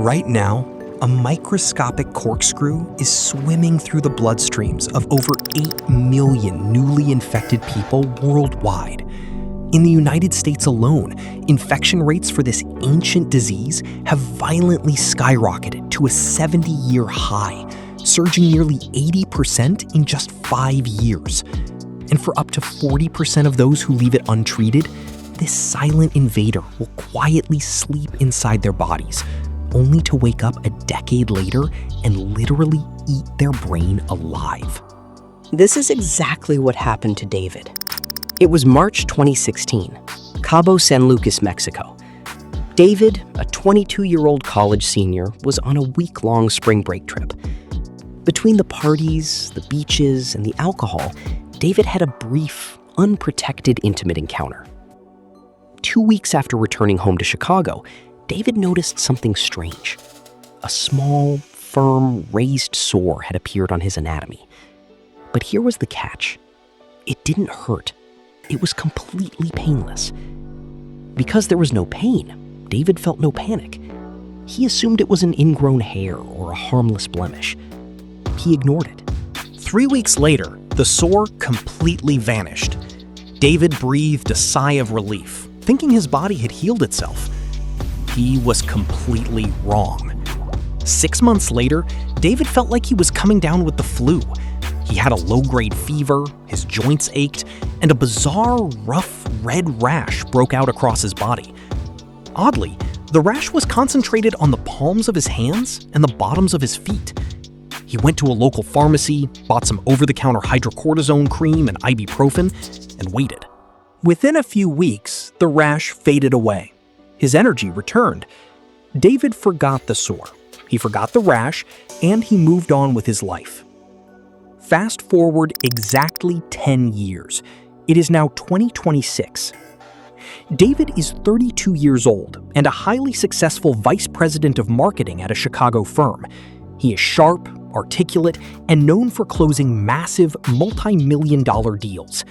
Right now, a microscopic corkscrew is swimming through the bloodstreams of over 8 million newly infected people worldwide. In the United States alone, infection rates for this ancient disease have violently skyrocketed to a 70-year high, surging nearly 80% in just 5 years. And for up to 40% of those who leave it untreated, this silent invader will quietly sleep inside their bodies, only to wake up a decade later and literally eat their brain alive. This is exactly what happened to David. It was March 2016, Cabo San Lucas, Mexico. David, a 22-year-old college senior, was on a week-long spring break trip. Between the parties, the beaches, and the alcohol, David had a brief, unprotected intimate encounter. 2 weeks after returning home to Chicago, David noticed something strange. A small, firm, raised sore had appeared on his anatomy. But here was the catch. It didn't hurt. It was completely painless. Because there was no pain, David felt no panic. He assumed it was an ingrown hair or a harmless blemish. He ignored it. 3 weeks later, the sore completely vanished. David breathed a sigh of relief, thinking his body had healed itself. He was completely wrong. 6 months later, David felt like he was coming down with the flu. He had a low-grade fever, his joints ached, and a bizarre, rough, red rash broke out across his body. Oddly, the rash was concentrated on the palms of his hands and the bottoms of his feet. He went to a local pharmacy, bought some over-the-counter hydrocortisone cream and ibuprofen, and waited. Within a few weeks, the rash faded away. His energy returned. David forgot the sore. He forgot the rash, and he moved on with his life. Fast forward exactly 10 years. It is now 2026. David is 32 years old and a highly successful vice president of marketing at a Chicago firm. He is sharp, articulate, and known for closing massive, multi-million-dollar deals.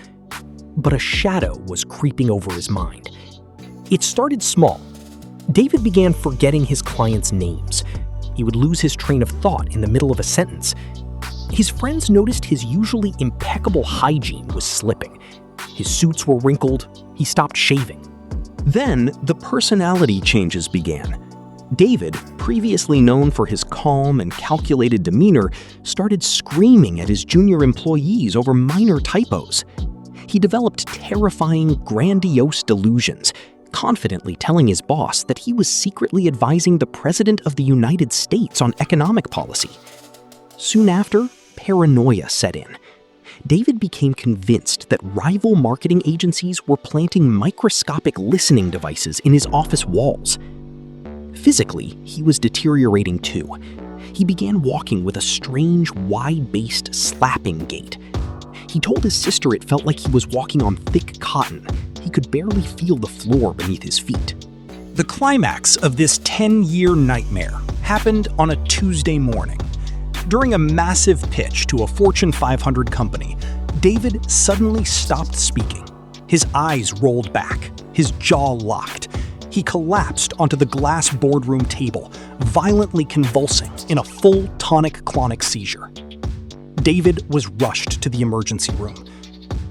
But a shadow was creeping over his mind. It started small. David began forgetting his clients' names. He would lose his train of thought in the middle of a sentence. His friends noticed his usually impeccable hygiene was slipping. His suits were wrinkled. He stopped shaving. Then the personality changes began. David, previously known for his calm and calculated demeanor, started screaming at his junior employees over minor typos. He developed terrifying, grandiose delusions, confidently telling his boss that he was secretly advising the President of the United States on economic policy. Soon after, paranoia set in. David became convinced that rival marketing agencies were planting microscopic listening devices in his office walls. Physically, he was deteriorating too. He began walking with a strange, wide-based slapping gait. He told his sister it felt like he was walking on thick cotton. He could barely feel the floor beneath his feet. The climax of this 10-year nightmare happened on a Tuesday morning. During a massive pitch to a Fortune 500 company, David suddenly stopped speaking. His eyes rolled back, his jaw locked. He collapsed onto the glass boardroom table, violently convulsing in a full tonic-clonic seizure. David was rushed to the emergency room.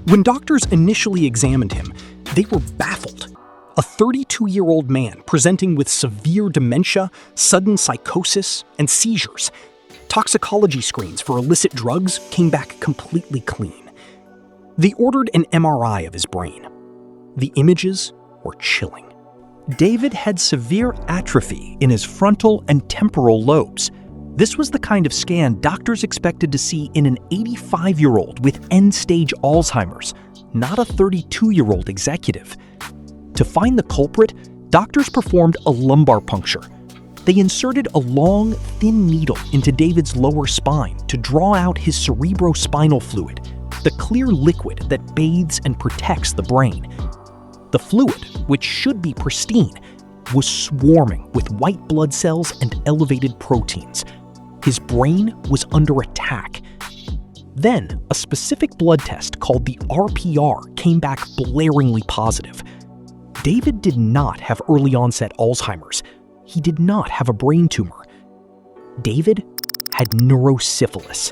When doctors initially examined him, they were baffled. A 32-year-old man presenting with severe dementia, sudden psychosis, and seizures. Toxicology screens for illicit drugs came back completely clean. They ordered an MRI of his brain. The images were chilling. David had severe atrophy in his frontal and temporal lobes. This was the kind of scan doctors expected to see in an 85-year-old with end-stage Alzheimer's, not a 32-year-old executive. To find the culprit, doctors performed a lumbar puncture. They inserted a long, thin needle into David's lower spine to draw out his cerebrospinal fluid, the clear liquid that bathes and protects the brain. The fluid, which should be pristine, was swarming with white blood cells and elevated proteins. His brain was under attack. Then, a specific blood test called the RPR came back blaringly positive. David did not have early-onset Alzheimer's. he did not have a brain tumor. David had neurosyphilis.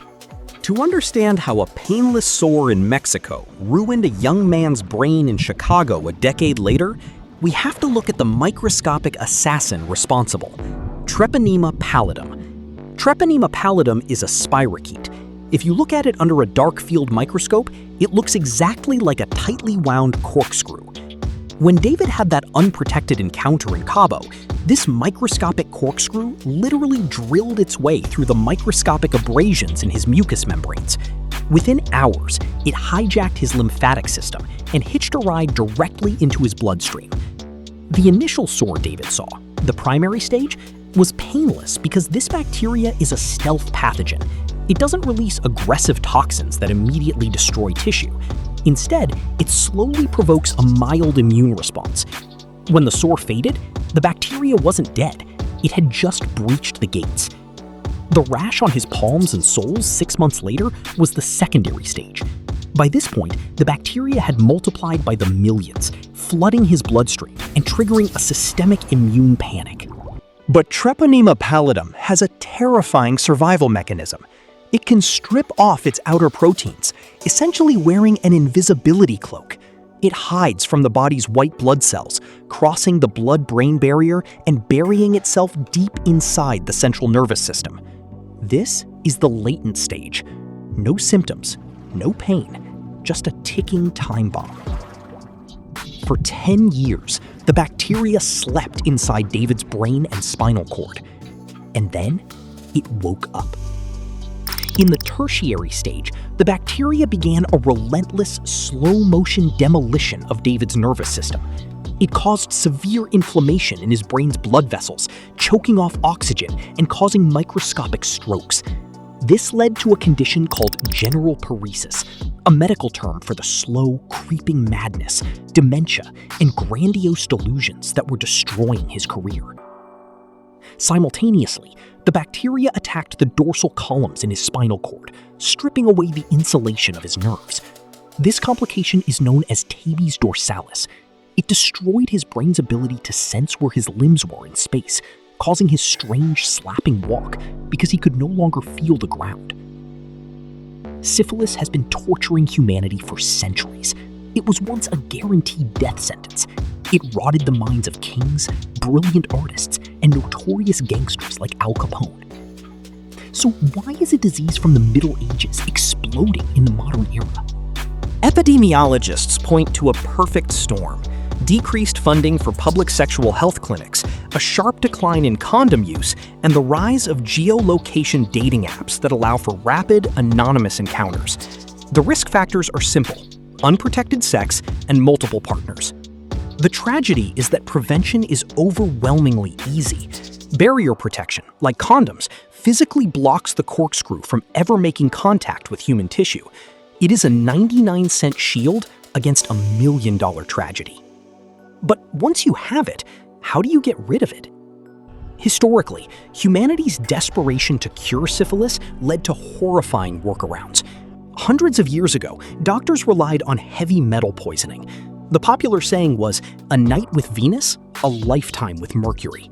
To understand how a painless sore in Mexico ruined a young man's brain in Chicago a decade later, we have to look at the microscopic assassin responsible, Treponema pallidum. Treponema pallidum is a spirochete. If you look at it under a dark field microscope, it looks exactly like a tightly wound corkscrew. When David had that unprotected encounter in Cabo, this microscopic corkscrew literally drilled its way through the microscopic abrasions in his mucous membranes. Within hours, it hijacked his lymphatic system and hitched a ride directly into his bloodstream. The initial sore David saw, the primary stage, was painless because this bacteria is a stealth pathogen. It doesn't release aggressive toxins that immediately destroy tissue. Instead, it slowly provokes a mild immune response. When the sore faded, the bacteria wasn't dead. It had just breached the gates. The rash on his palms and soles 6 months later was the secondary stage. By this point, the bacteria had multiplied by the millions, flooding his bloodstream and triggering a systemic immune panic. But Treponema pallidum has a terrifying survival mechanism. It can strip off its outer proteins, essentially wearing an invisibility cloak. It hides from the body's white blood cells, crossing the blood-brain barrier and burying itself deep inside the central nervous system. This is the latent stage. No symptoms, no pain, just a ticking time bomb. For 10 years, the bacteria slept inside David's brain and spinal cord. And then it woke up. In the tertiary stage, the bacteria began a relentless, slow-motion demolition of David's nervous system. It caused severe inflammation in his brain's blood vessels, choking off oxygen and causing microscopic strokes. This led to a condition called general paresis, a medical term for the slow, creeping madness, dementia, and grandiose delusions that were destroying his career. Simultaneously, the bacteria attacked the dorsal columns in his spinal cord, stripping away the insulation of his nerves. This complication is known as tabes dorsalis. It destroyed his brain's ability to sense where his limbs were in space, causing his strange slapping walk because he could no longer feel the ground. Syphilis has been torturing humanity for centuries. It was once a guaranteed death sentence. It rotted the minds of kings, brilliant artists, and notorious gangsters like Al Capone. So why is a disease from the Middle Ages exploding in the modern era? Epidemiologists point to a perfect storm: decreased funding for public sexual health clinics, a sharp decline in condom use, and the rise of geolocation dating apps that allow for rapid, anonymous encounters. The risk factors are simple: unprotected sex and multiple partners. The tragedy is that prevention is overwhelmingly easy. Barrier protection, like condoms, physically blocks the corkscrew from ever making contact with human tissue. It is a 99-cent shield against a $1 million tragedy. But once you have it, how do you get rid of it? Historically, humanity's desperation to cure syphilis led to horrifying workarounds. Hundreds of years ago, doctors relied on heavy metal poisoning. The popular saying was, "A night with Venus, a lifetime with Mercury."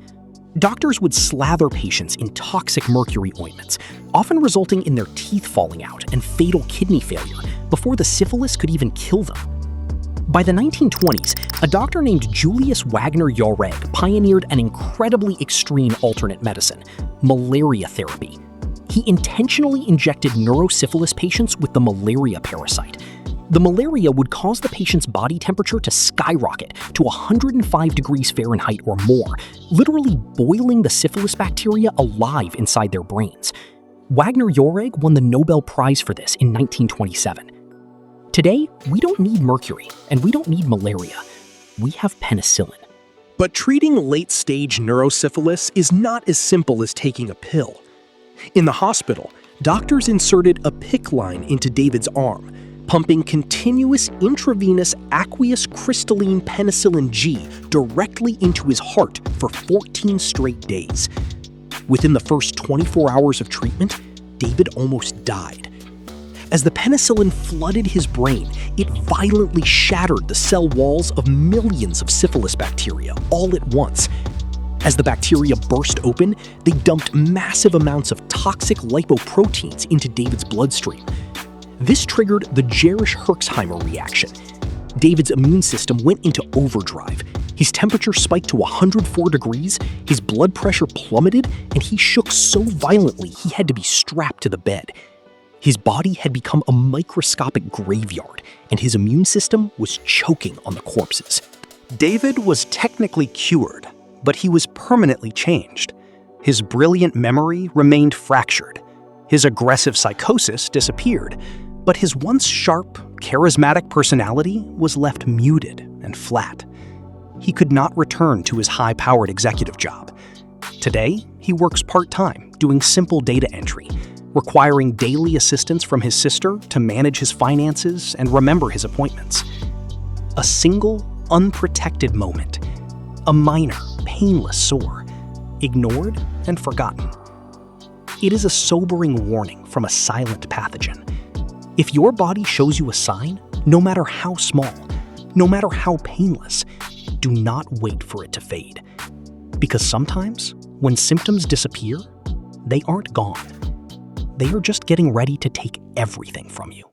Doctors would slather patients in toxic mercury ointments, often resulting in their teeth falling out and fatal kidney failure before the syphilis could even kill them. By the 1920s, a doctor named Julius Wagner Jauregg pioneered an incredibly extreme alternate medicine: malaria therapy. He intentionally injected neurosyphilis patients with the malaria parasite. The malaria would cause the patient's body temperature to skyrocket to 105 degrees Fahrenheit or more, literally boiling the syphilis bacteria alive inside their brains. Wagner Jauregg won the Nobel Prize for this in 1927. Today, we don't need mercury, and we don't need malaria. We have penicillin. But treating late-stage neurosyphilis is not as simple as taking a pill. In the hospital, doctors inserted a PICC line into David's arm, pumping continuous intravenous aqueous crystalline penicillin G directly into his heart for 14 straight days. Within the first 24 hours of treatment, David almost died. As the penicillin flooded his brain, it violently shattered the cell walls of millions of syphilis bacteria all at once. As the bacteria burst open, they dumped massive amounts of toxic lipoproteins into David's bloodstream. This triggered the Jarisch-Herxheimer reaction. David's immune system went into overdrive. His temperature spiked to 104 degrees, his blood pressure plummeted, and he shook so violently he had to be strapped to the bed. His body had become a microscopic graveyard, and his immune system was choking on the corpses. David was technically cured, but he was permanently changed. His brilliant memory remained fractured. His aggressive psychosis disappeared, but his once sharp, charismatic personality was left muted and flat. He could not return to his high-powered executive job. Today, he works part-time, doing simple data entry, requiring daily assistance from his sister to manage his finances and remember his appointments. A single, unprotected moment. A minor, painless sore. Ignored and forgotten. It is a sobering warning from a silent pathogen. If your body shows you a sign, no matter how small, no matter how painless, do not wait for it to fade. Because sometimes, when symptoms disappear, they aren't gone. They are just getting ready to take everything from you.